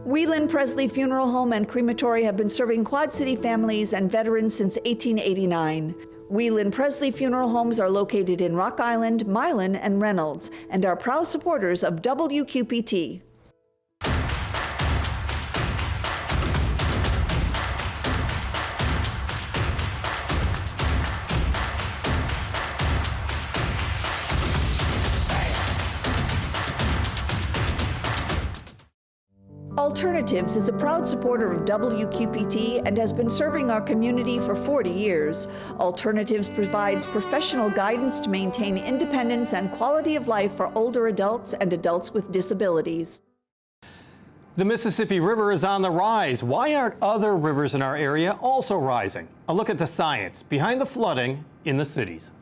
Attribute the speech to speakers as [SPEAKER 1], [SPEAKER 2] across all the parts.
[SPEAKER 1] Whelan Presley Funeral Home and Crematory have been serving Quad City families and veterans since 1889. Whelan Presley Funeral Homes are located in Rock Island, Milan, and Reynolds, and are proud supporters of WQPT. Alternatives is a proud supporter of WQPT and has been serving our community for 40 years. Alternatives provides professional guidance to maintain independence and quality of life for older adults and adults with disabilities.
[SPEAKER 2] The Mississippi River is on the rise. Why aren't other rivers in our area also rising? A look at the science behind the flooding in the cities.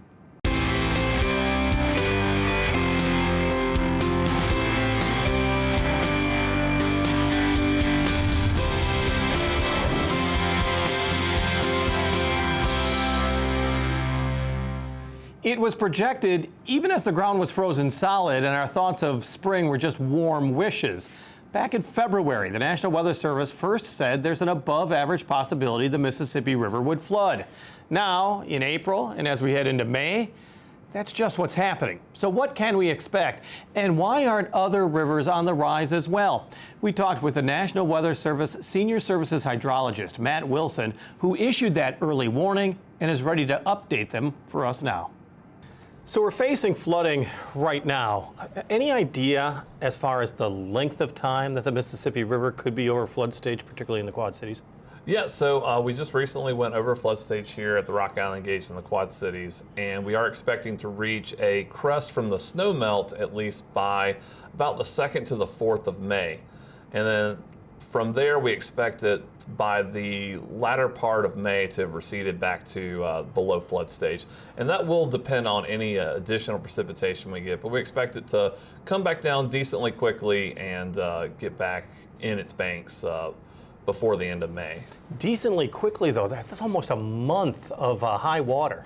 [SPEAKER 2] It was projected even as the ground was frozen solid and our thoughts of spring were just warm wishes. Back in February, the National Weather Service first said there's an above-average possibility the Mississippi River would flood. Now, in April, and as we head into May, that's just what's happening. So what can we expect? And why aren't other rivers on the rise as well? We talked with the National Weather Service Senior Services Hydrologist, Matt Wilson, who issued that early warning and is ready to update them for us now. So we're facing flooding right now. Any idea as far as the length of time that the Mississippi River could be over flood stage, particularly in the Quad Cities?
[SPEAKER 3] Yeah, so we just recently went over flood stage here at the Rock Island Gauge in the Quad Cities, and we are expecting to reach a crest from the snow melt at least by about the 2nd to the 4th of May. And then from there, we expect it by the latter part of May to have receded back to below flood stage. And that will depend on any additional precipitation we get, but we expect it to come back down decently quickly and get back in its banks before the end of May.
[SPEAKER 2] Decently quickly, though. That's almost a month of high water.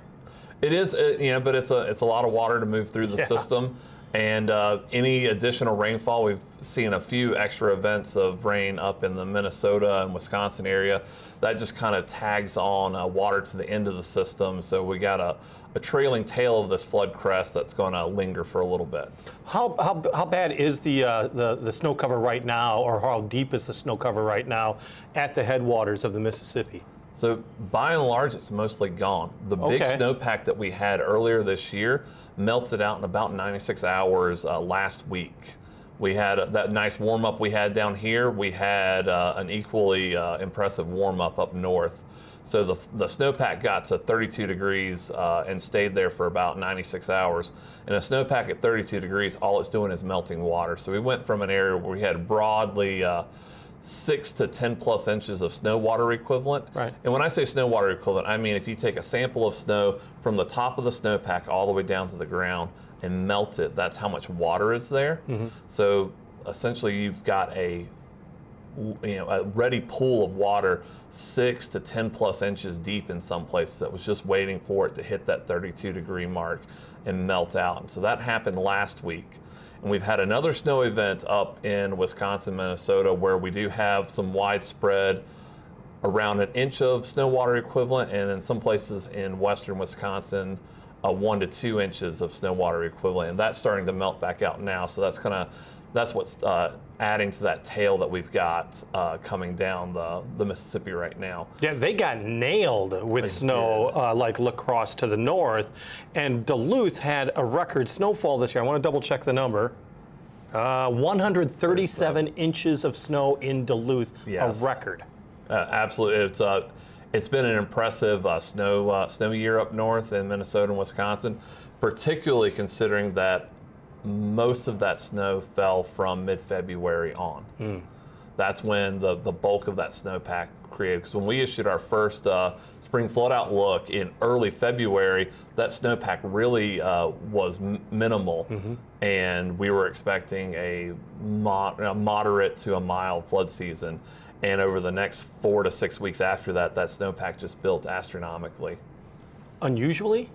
[SPEAKER 3] It is, but it's a lot of water to move through the system. And any additional rainfall, we've seen a few extra events of rain up in the Minnesota and Wisconsin area. That just kind of tags on water to the end of the system. So we got a trailing tail of this flood crest that's going to linger for a little bit.
[SPEAKER 2] How bad is the snow cover right now, or how deep is the snow cover right now at the headwaters of the Mississippi?
[SPEAKER 3] So by and large, it's mostly gone. The big snowpack that we had earlier this year melted out in about 96 hours last week. We had that nice warm up we had down here. We had an equally impressive warm up north. So the snowpack got to 32 degrees and stayed there for about 96 hours. And a snowpack at 32 degrees, all it's doing is melting water. So we went from an area where we had broadly 6 to 10 plus inches of snow water equivalent.
[SPEAKER 2] Right.
[SPEAKER 3] And when I say snow water equivalent, I mean if you take a sample of snow from the top of the snowpack all the way down to the ground and melt it, that's how much water is there. Mm-hmm. So essentially you've got a ready pool of water 6 to 10 plus inches deep in some places that was just waiting for it to hit that 32 degree mark and melt out. And so that happened last week. And we've had another snow event up in Wisconsin, Minnesota, where we do have some widespread around an inch of snow water equivalent, and in some places in western Wisconsin, 1 to 2 inches of snow water equivalent. And that's starting to melt back out now. So that's what's adding to that tail that we've got coming down the Mississippi right now.
[SPEAKER 2] Yeah, they got nailed with snow like La Crosse to the north, and Duluth had a record snowfall this year. I want to double check the number. 137 inches of snow in Duluth, yes. A record.
[SPEAKER 3] Absolutely, it's been an impressive snow year up north in Minnesota and Wisconsin, particularly considering that most of that snow fell from mid-February on. That's when the bulk of that snowpack created. Because when we issued our first spring flood outlook in early February, that snowpack really was minimal, and we were expecting a moderate to a mild flood season. And over the next 4 to 6 weeks after that, that snowpack just built astronomically.
[SPEAKER 2] Unusually?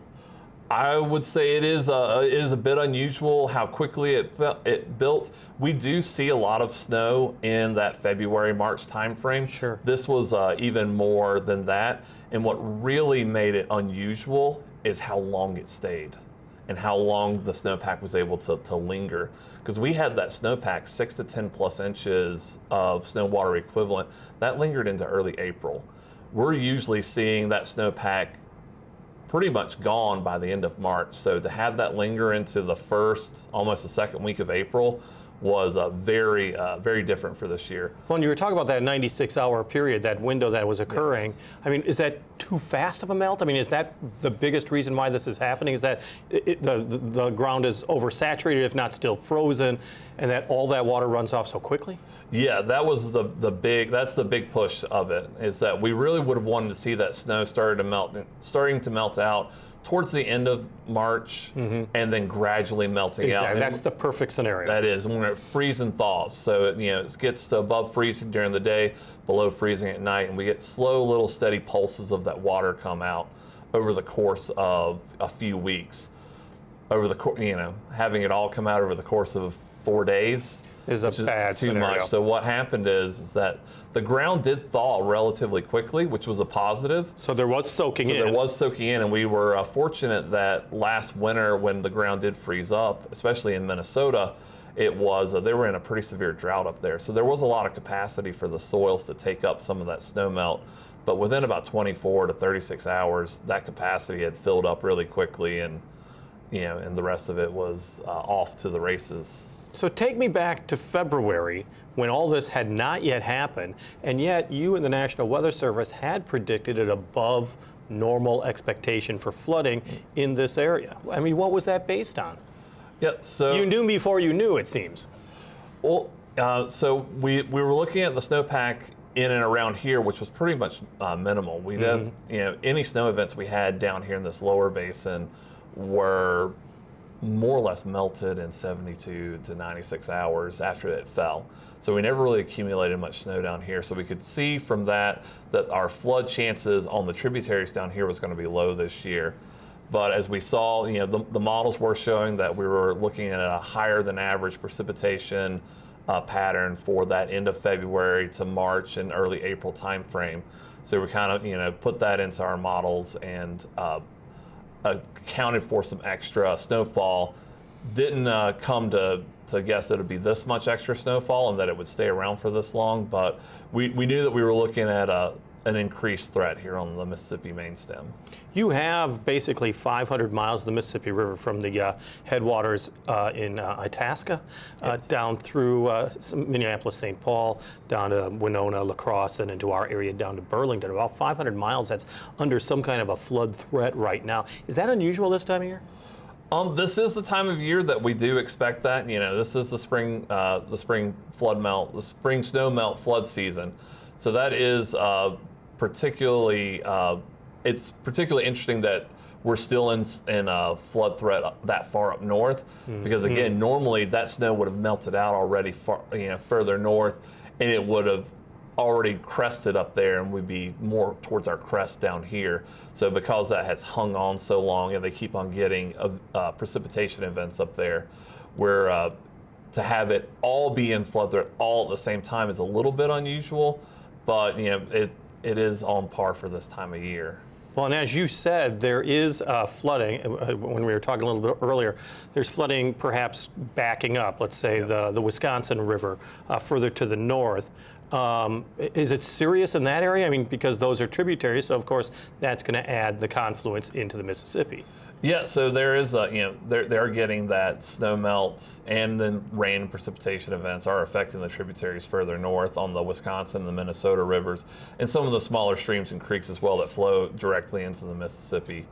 [SPEAKER 3] I would say it is a bit unusual how quickly it built. We do see a lot of snow in that February-March timeframe.
[SPEAKER 2] Sure.
[SPEAKER 3] This was even more than that. And what really made it unusual is how long it stayed and how long the snowpack was able to linger. Because we had that snowpack, 6 to 10 plus inches of snow water equivalent, that lingered into early April. We're usually seeing that snowpack pretty much gone by the end of March. So to have that linger into the first, almost the second week of April was very different for this year.
[SPEAKER 2] When you were talking about that 96-hour period, that window that was occurring, yes. I mean, is that too fast of a melt? I mean, is that the biggest reason why this is happening? Is that the ground is oversaturated, if not still frozen, and that all that water runs off so quickly? Yeah,
[SPEAKER 3] that was that's the big push of it, is that we really would have wanted to see that snow starting to melt out towards the end of March, and then gradually melting out.
[SPEAKER 2] That's the perfect scenario.
[SPEAKER 3] That is, when it freezes and thaws. So it gets to above freezing during the day, below freezing at night, and we get slow little steady pulses of that water come out over the course of a few weeks. Having it all come out over the course of 4 days
[SPEAKER 2] is a bad
[SPEAKER 3] too
[SPEAKER 2] scenario.
[SPEAKER 3] much. So what happened is that the ground did thaw relatively quickly, which was a positive.
[SPEAKER 2] So there was soaking in.
[SPEAKER 3] There was soaking in, and we were fortunate that last winter when the ground did freeze up, especially in Minnesota, it was they were in a pretty severe drought up there. So there was a lot of capacity for the soils to take up some of that snow melt. But within about 24 to 36 hours, that capacity had filled up really quickly, and the rest of it was off to the races.
[SPEAKER 2] So take me back to February when all this had not yet happened, and yet you and the National Weather Service had predicted an above normal expectation for flooding in this area. I mean, what was that based on?
[SPEAKER 3] Yeah, so
[SPEAKER 2] you knew before you knew, it seems.
[SPEAKER 3] Well, so we were looking at the snowpack in and around here, which was pretty much minimal. We did, any snow events we had down here in this lower basin were more or less melted in 72 to 96 hours after it fell. So we never really accumulated much snow down here. So we could see from that our flood chances on the tributaries down here was going to be low this year. But as we saw, the models were showing that we were looking at a higher than average precipitation pattern for that end of February to March and early April timeframe. So we kind of, put that into our models and accounted for some extra snowfall. Didn't come to guess that it would be this much extra snowfall and that it would stay around for this long, but we knew that we were looking at an increased threat here on the Mississippi main stem.
[SPEAKER 2] You have basically 500 miles of the Mississippi River from the headwaters in Itasca, yes, down through Minneapolis, St. Paul, down to Winona, La Crosse, and into our area down to Burlington. About 500 miles that's under some kind of a flood threat right now. Is that unusual this time of year?
[SPEAKER 3] This is the time of year that we do expect that. This is the spring flood melt, the spring snow melt flood season. So that is particularly interesting that we're still in a flood threat that far up north, because again, normally that snow would have melted out already further north, and it would have already crested up there, and we'd be more towards our crest down here. So because that has hung on so long, and they keep on getting precipitation events up there, where to have it all be in flood threat all at the same time is a little bit unusual, but it is on par for this time of year.
[SPEAKER 2] Well, and as you said, there is flooding. When we were talking a little bit earlier, there's flooding perhaps backing up, let's say the Wisconsin River further to the north. Is it serious in that area? I mean, because those are tributaries, so of course that's going to add the confluence into the Mississippi.
[SPEAKER 3] Yeah, so there is, they're getting that snow melt, and then rain and precipitation events are affecting the tributaries further north on the Wisconsin and the Minnesota rivers, and some of the smaller streams and creeks as well that flow directly into the Mississippi.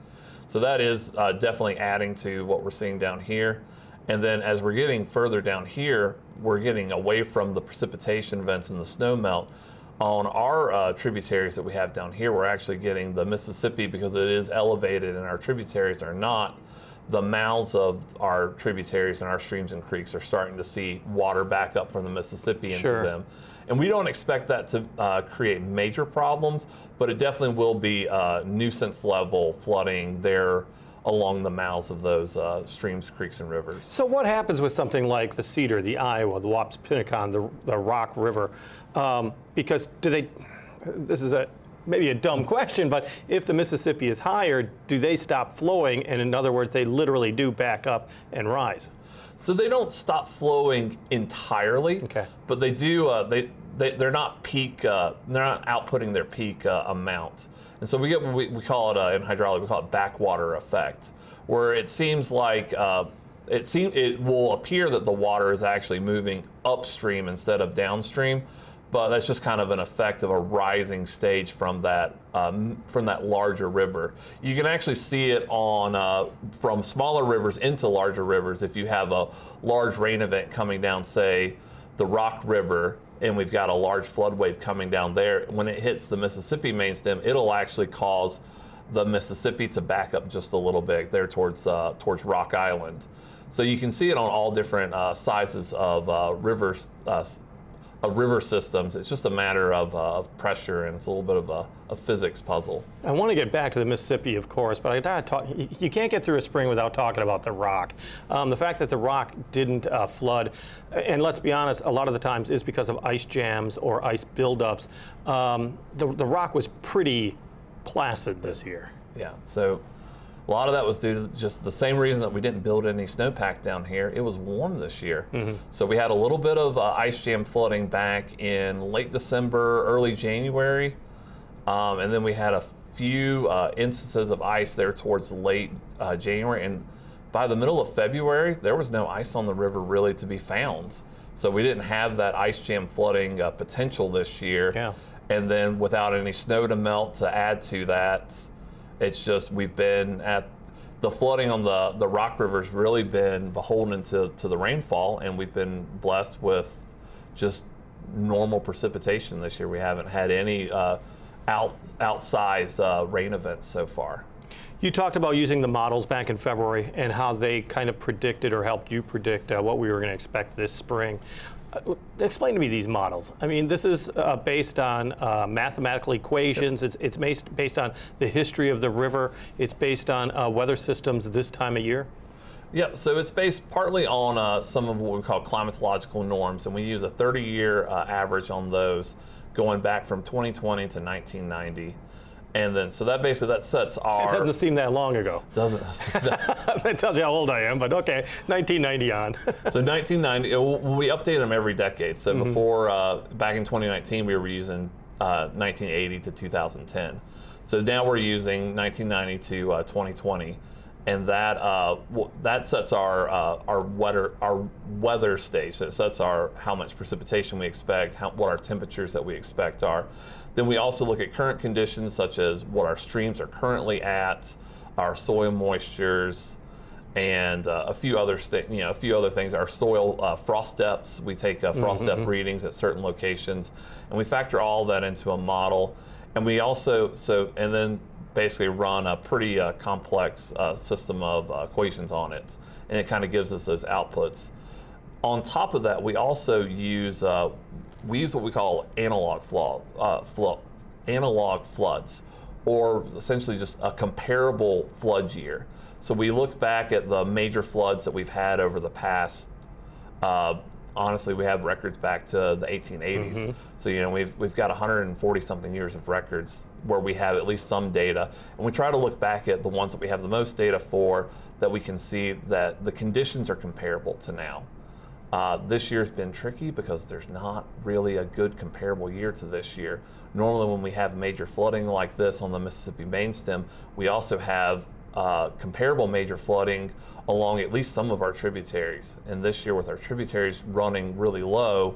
[SPEAKER 3] So that is definitely adding to what we're seeing down here. And then as we're getting further down here, we're getting away from the precipitation events and the snow melt. On our tributaries that we have down here, we're actually getting the Mississippi, because it is elevated and our tributaries are not. The mouths of our tributaries and our streams and creeks are starting to see water back up from the Mississippi into them. And we don't expect that to create major problems, but it definitely will be nuisance level flooding there along the mouths of those streams, creeks, and rivers.
[SPEAKER 2] So what happens with something like the Cedar, the Iowa, the Wapsipinicon, the Rock River? Because this is maybe a dumb question, but if the Mississippi is higher, do they stop flowing? And in other words, they literally do back up and rise.
[SPEAKER 3] So they don't stop flowing entirely,
[SPEAKER 2] Okay.
[SPEAKER 3] but they do. They're not peak. They're not outputting their peak amount, and so we get what we call it in hydraulic. We call it backwater effect, where it seems like it will appear that the water is actually moving upstream instead of downstream. But that's just kind of an effect of a rising stage from that larger river. You can actually see it on from smaller rivers into larger rivers. If you have a large rain event coming down, say, the Rock River, and we've got a large flood wave coming down there, when it hits the Mississippi main stem, it'll actually cause the Mississippi to back up just a little bit there towards Rock Island. So you can see it on all different sizes of rivers. Of river systems. It's just a matter of pressure, and it's a little bit of a physics puzzle.
[SPEAKER 2] I want to get back to the Mississippi, of course, but I gotta talk. You can't get through a spring without talking about the Rock. The fact that the Rock didn't flood, and let's be honest, a lot of the times is because of ice jams or ice buildups. The Rock was pretty placid this year.
[SPEAKER 3] Yeah. So a lot of that was due to just the same reason that we didn't build any snowpack down here. It was warm this year. So we had a little bit of ice jam flooding back in late December, early January. And then we had a few instances of ice there towards late January. And by the middle of February, there was no ice on the river really to be found. So we didn't have that ice jam flooding potential this year.
[SPEAKER 2] Yeah.
[SPEAKER 3] And then without any snow to melt to add to that, it's just we've been at the flooding on the Rock River's really been beholden to the rainfall, and we've been blessed with just normal precipitation this year. We haven't had any outsized rain events so far.
[SPEAKER 2] You talked about using the models back in February and how they kind of predicted or helped you predict what we were going to expect this spring. Explain to me these models. I mean, this is based on mathematical equations. It's based on the history of the river. It's based on weather systems this time of year.
[SPEAKER 3] Yep, so it's based partly on some of what we call climatological norms, and we use a 30-year average on those going back from 2020 to 1990. And then, so that basically, that sets our...
[SPEAKER 2] It doesn't seem that long ago.
[SPEAKER 3] Doesn't.
[SPEAKER 2] That tells you how old I am, but okay, 1990 on.
[SPEAKER 3] So 1990, we update them every decade. So before, back in 2019, we were using 1980 to 2010. So now we're using 1990 to 2020. And that sets our weather stage. So it sets how much precipitation we expect, what our temperatures that we expect are. Then we also look at current conditions, such as what our streams are currently at, our soil moistures, and a few other things. Our soil frost depths. We take frost depth readings at certain locations, and we factor all that into a model. And we also and then basically run a pretty complex system of equations on it, and it kind of gives us those outputs. On top of that, we also use what we call analog floods, or essentially just a comparable flood year. So we look back at the major floods that we've had over the past. Honestly, we have records back to the 1880s. So we've got 140 something years of records where we have at least some data, and we try to look back at the ones that we have the most data for, that we can see that the conditions are comparable to now. This year's been tricky because there's not really a good comparable year to this year. Normally when we have major flooding like this on the Mississippi main stem, we also have comparable major flooding along at least some of our tributaries. And this year, with our tributaries running really low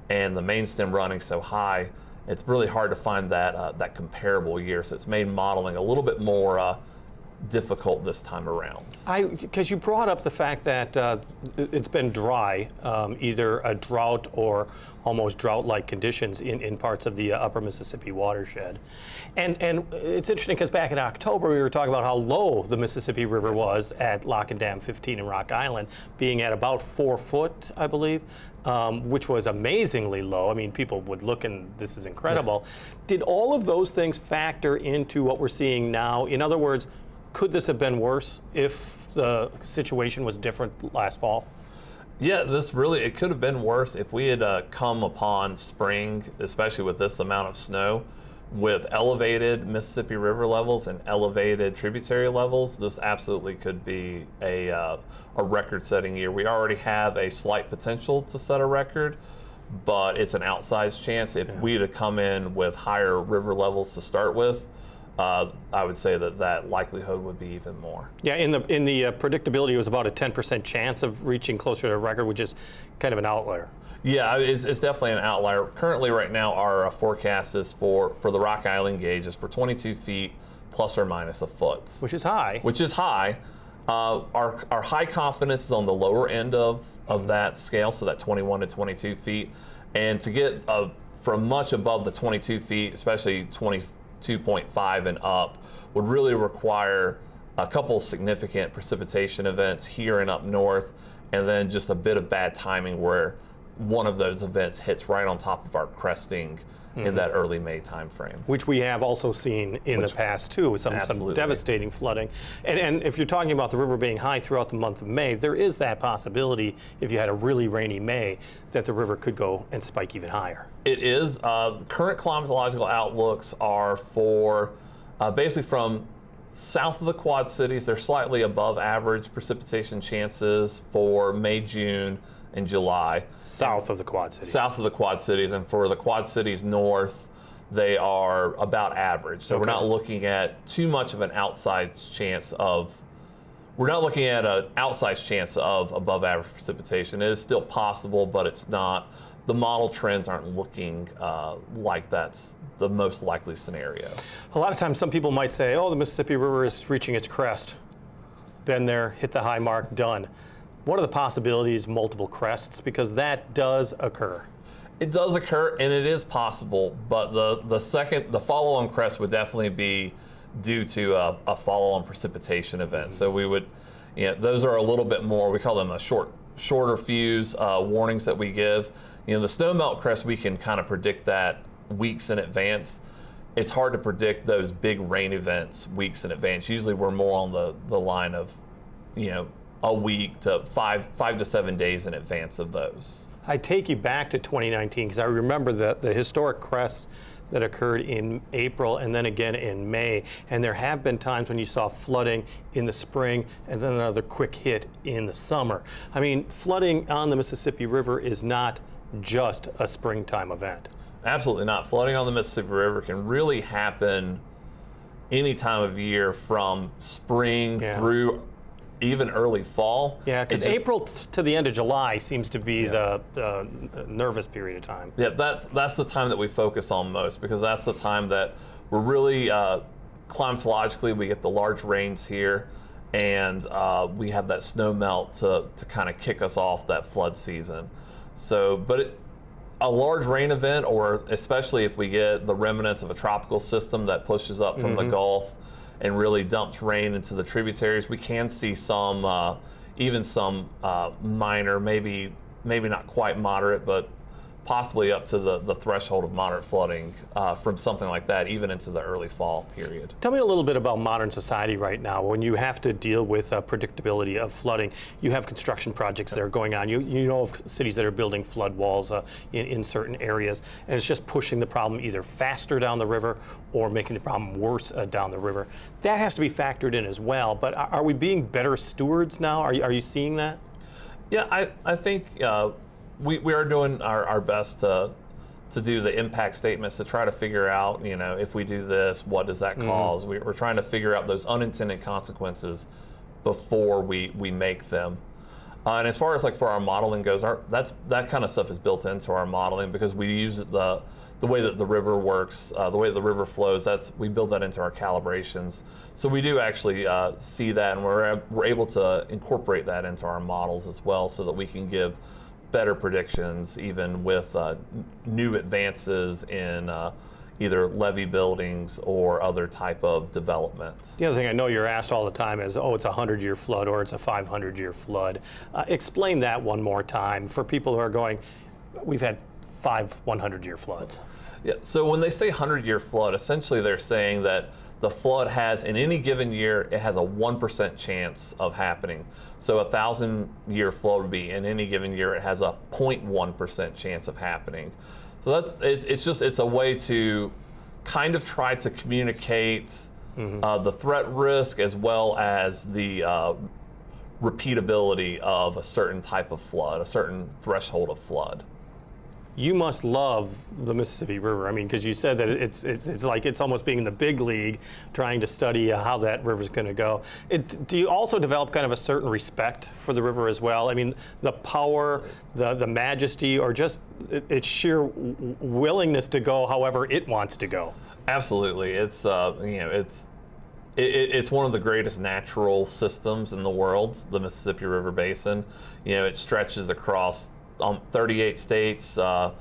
[SPEAKER 3] and the main stem running so high, it's really hard to find that comparable year. So it's made modeling a little bit more difficult this time around.
[SPEAKER 2] Because you brought up the fact that it's been dry, either a drought or almost drought-like conditions in parts of the upper Mississippi watershed. And it's interesting because back in October we were talking about how low the Mississippi River was at Lock and Dam 15 in Rock Island, being at about 4 foot, I believe, which was amazingly low. I mean, people would look and this is incredible. Did all of those things factor into what we're seeing now? In other words, Could this have been worse if the situation was different last fall?
[SPEAKER 3] Yeah, it could have been worse if we had come upon spring, especially with this amount of snow, with elevated Mississippi River levels and elevated tributary levels. This absolutely could be a record-setting year. We already have a slight potential to set a record, but it's an outsized chance. If we had come in with higher river levels to start with, I would say that likelihood would be even more.
[SPEAKER 2] Yeah, in the predictability, it was about a 10% chance of reaching closer to a record, which is kind of an outlier.
[SPEAKER 3] Yeah, it's definitely an outlier. Currently, right now, our forecast is for the Rock Island gauge is for 22 feet plus or minus a foot.
[SPEAKER 2] Which is high.
[SPEAKER 3] Which is high. Our high confidence is on the lower end of that scale, so that 21 to 22 feet. And to get from much above the 22 feet, especially 22.5 and up, would really require a couple significant precipitation events here and up north, and then just a bit of bad timing where one of those events hits right on top of our cresting in that early May timeframe.
[SPEAKER 2] Which we have also seen in the past too, with some devastating flooding. And if you're talking about the river being high throughout the month of May, there is that possibility, if you had a really rainy May, that the river could go and spike even higher.
[SPEAKER 3] It is. The current climatological outlooks are for basically from south of the Quad Cities. They're slightly above average precipitation chances for May, June, and July.
[SPEAKER 2] South of the Quad Cities.
[SPEAKER 3] South of the Quad Cities, and for the Quad Cities north, they are about average. So we're not looking at too much of an outsized chance of. We're not looking at an outsized chance of above average precipitation. It is still possible, but it's not. The model trends aren't looking like that's the most likely scenario.
[SPEAKER 2] A lot of times some people might say, oh, the Mississippi River is reaching its crest. Been there, hit the high mark, done. What are the possibilities, multiple crests? Because that does occur.
[SPEAKER 3] It does occur, and it is possible, but the follow-on crest would definitely be due to a follow-on precipitation event. So we would, those are a little bit more, we call them a shorter fuse warnings that we give. The snowmelt crest, we can kind of predict that weeks in advance. It's hard to predict those big rain events weeks in advance. Usually we're more on the line of, a week to 5 to 7 days in advance of those.
[SPEAKER 2] I take you back to 2019 because I remember the historic crest that occurred in April and then again in May. And there have been times when you saw flooding in the spring and then another quick hit in the summer. I mean, flooding on the Mississippi River is not just a springtime event.
[SPEAKER 3] Absolutely not. Flooding on the Mississippi River can really happen any time of year from spring through even early fall.
[SPEAKER 2] Yeah, because April to the end of July seems to be the nervous period of time.
[SPEAKER 3] Yeah, that's the time that we focus on most, because that's the time that we're really climatologically, we get the large rains here, and we have that snow melt to kind of kick us off that flood season. So, but a large rain event, or especially if we get the remnants of a tropical system that pushes up from the Gulf and really dumps rain into the tributaries, we can see some, even some minor, maybe not quite moderate, but possibly up to the threshold of moderate flooding from something like that, even into the early fall period.
[SPEAKER 2] Tell me a little bit about modern society right now. When you have to deal with predictability of flooding, you have construction projects that are going on. You know of cities that are building flood walls in certain areas, and it's just pushing the problem either faster down the river or making the problem worse down the river. That has to be factored in as well, but are we being better stewards now? Are you seeing that?
[SPEAKER 3] Yeah, I think we are doing our best to do the impact statements to try to figure out, if we do this, what does that cause? We're trying to figure out those unintended consequences before we make them. And as far as for our modeling goes, that kind of stuff is built into our modeling, because we use the way that the river works, the way that the river flows. We build that into our calibrations. So we do actually see that, and we're able to incorporate that into our models as well, so that we can give better predictions, even with new advances in either levee buildings or other type of development.
[SPEAKER 2] The other thing I know you're asked all the time is, it's a 100-year flood or it's a 500-year flood. Explain that one more time for people who are going, we've had 5 100-year floods.
[SPEAKER 3] Yeah, so when they say 100-year flood, essentially they're saying that the flood has, in any given year, it has a 1% chance of happening. So a 1,000-year flood would be, in any given year, it has a 0.1% chance of happening. So it's a way to kind of try to communicate the threat risk as well as the repeatability of a certain type of flood, a certain threshold of flood.
[SPEAKER 2] You must love the Mississippi River. I mean, because you said that it's like it's almost being in the big league, trying to study how that river's going to go. Do you also develop kind of a certain respect for the river as well? I mean, the power, the majesty, or just its sheer willingness to go however it wants to go.
[SPEAKER 3] Absolutely, it's it's one of the greatest natural systems in the world, the Mississippi River Basin. It stretches across 38 states, 4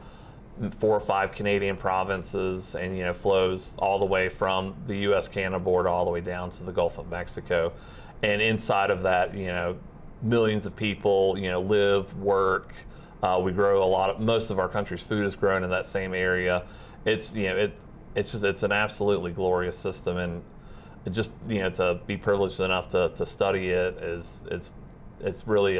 [SPEAKER 3] or 5 Canadian provinces, and flows all the way from the U.S.-Canada border all the way down to the Gulf of Mexico. And inside of that, millions of people, live, work. We grow most of our country's food is grown in that same area. It's an absolutely glorious system, and just to be privileged enough to study it it's really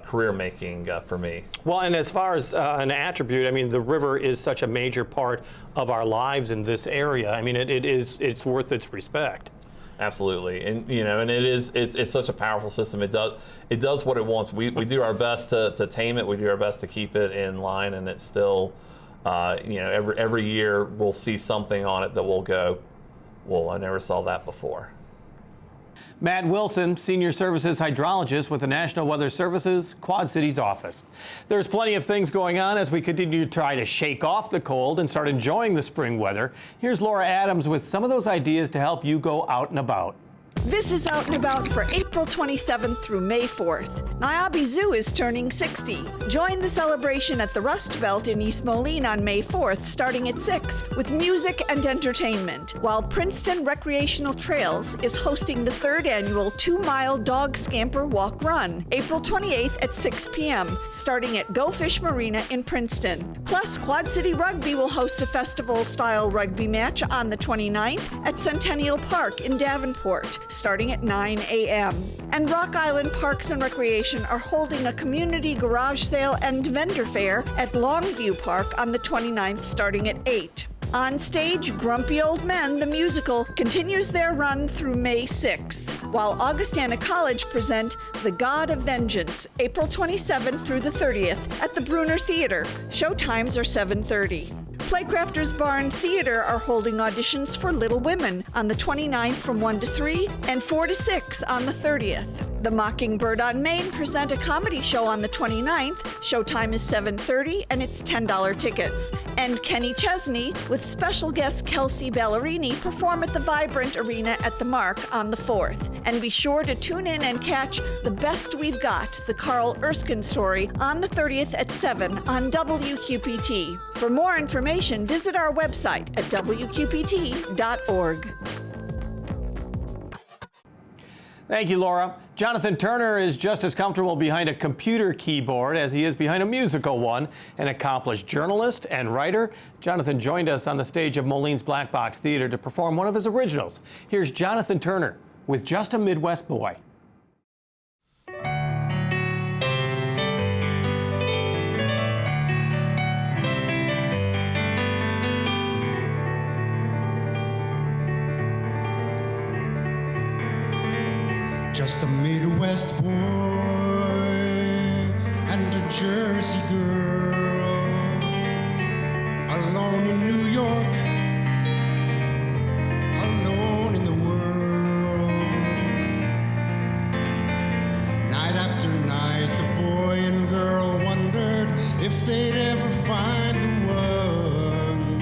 [SPEAKER 3] career making for me.
[SPEAKER 2] Well, and as far as an attribute, I mean, the river is such a major part of our lives in this area. I mean, it's worth its respect.
[SPEAKER 3] Absolutely, and it's such a powerful system. It does what it wants. We do our best to tame it. We do our best to keep it in line, and it's still, every year we'll see something on it that we'll go, well, I never saw that before.
[SPEAKER 2] Matt Wilson, Senior Services Hydrologist with the National Weather Service's Quad Cities office. There's plenty of things going on as we continue to try to shake off the cold and start enjoying the spring weather. Here's Laura Adams with some of those ideas to help you go out and about.
[SPEAKER 1] This is Out and About for April 27th through May 4th. Niabi Zoo is turning 60. Join the celebration at the Rust Belt in East Moline on May 4th, starting at 6, with music and entertainment, while Princeton Recreational Trails is hosting the 3rd annual 2-mile dog scamper walk run, April 28th at 6 p.m., starting at Go Fish Marina in Princeton. Plus, Quad City Rugby will host a festival-style rugby match on the 29th at Centennial Park in Davenport, starting at 9 a.m. And Rock Island Parks and Recreation are holding a community garage sale and vendor fair at Longview Park on the 29th, starting at 8. On stage, Grumpy Old Men, the musical, continues their run through May 6th, while Augustana College present The God of Vengeance, April 27th through the 30th at the Bruner Theater. Showtimes are 7:30. Playcrafters Barn Theater are holding auditions for Little Women on the 29th from 1 to 3 and 4 to 6 on the 30th. The Mockingbird on Main present a comedy show on the 29th. Showtime is 7:30 and it's $10 tickets. And Kenny Chesney with special guest Kelsey Ballerini perform at the Vibrant Arena at the Mark on the 4th. And be sure to tune in and catch The Best We've Got, the Carl Erskine story, on the 30th at 7 on WQPT. For more information, visit our website at wqpt.org.
[SPEAKER 2] Thank you, Laura. Jonathan Turner is just as comfortable behind a computer keyboard as he is behind a musical one. An accomplished journalist and writer, Jonathan joined us on the stage of Moline's Black Box Theater to perform one of his originals. Here's Jonathan Turner with Just a Midwest Boy.
[SPEAKER 4] Just a Midwest boy and a Jersey girl, alone in New York, alone in the world. Night after night, the boy and girl wondered if they'd ever find the one,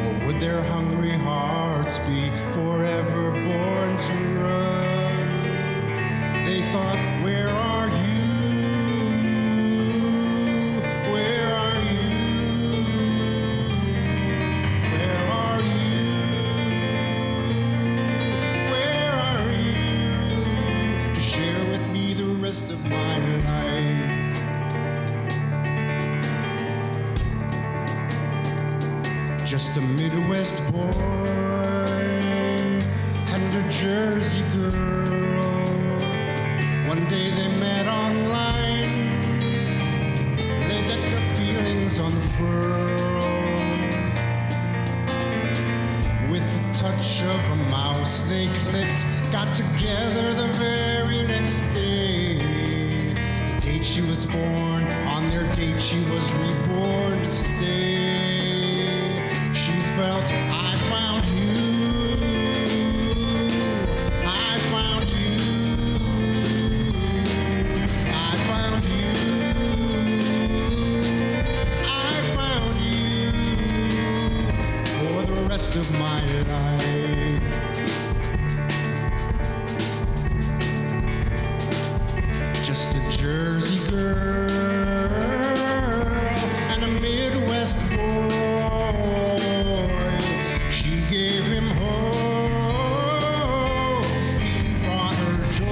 [SPEAKER 4] or would their hungry hearts be forever born to run. They thought, where are you? Where are you? Where are just a Midwest boy and a Jersey girl. One day they met online, they let their feelings unfurl. With the touch of a mouse they clicked, got together the very next day. The date she was born, on their date she was reborn to stay. She felt, I found you, I found you, I found you, I found you for the rest of my life. Just a Jersey girl and a Midwest boy. She gave him hope, he brought her joy.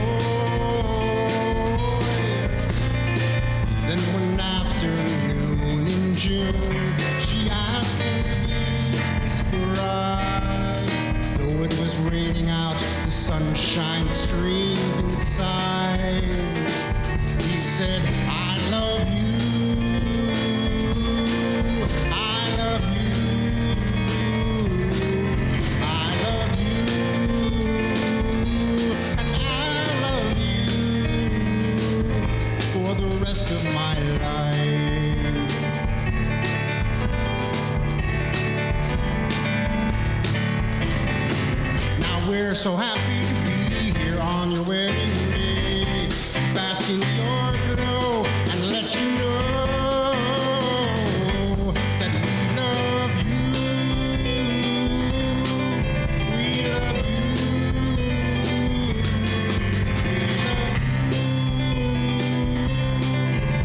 [SPEAKER 4] Then one afternoon in June, she asked him to be his bride. Though it was raining out, the sunshine streamed inside. He said, I love you, I love you, I love you, and I love you for the rest of my life. Now we're so happy to be here on your wedding day, bask in your glow and let you know that we love you, we love you,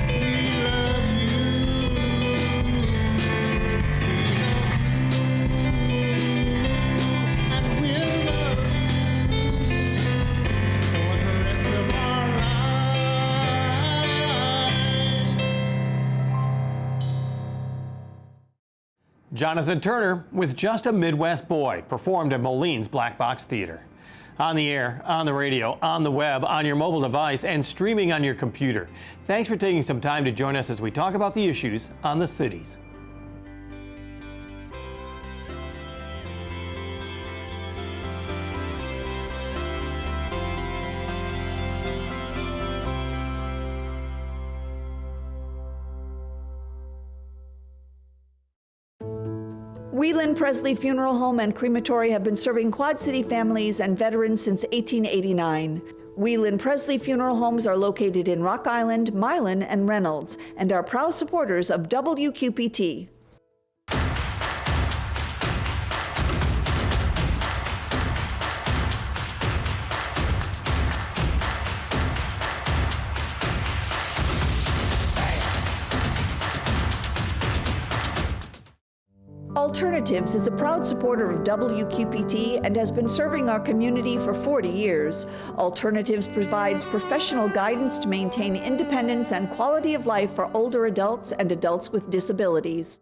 [SPEAKER 4] we love you, and we'll love you for the rest of our lives.
[SPEAKER 2] Jonathan Turner with Just a Midwest Boy performed at Moline's Black Box Theater. On the air, on the radio, on the web, on your mobile device, and streaming on your computer. Thanks for taking some time to join us as we talk about the issues on the cities.
[SPEAKER 1] Whelan Presley Funeral Home and Crematory have been serving Quad City families and veterans since 1889. Whelan Presley Funeral Homes are located in Rock Island, Milan, and Reynolds, and are proud supporters of WQPT. Alternatives is a proud supporter of WQPT and has been serving our community for 40 years. Alternatives provides professional guidance to maintain independence and quality of life for older adults and adults with disabilities.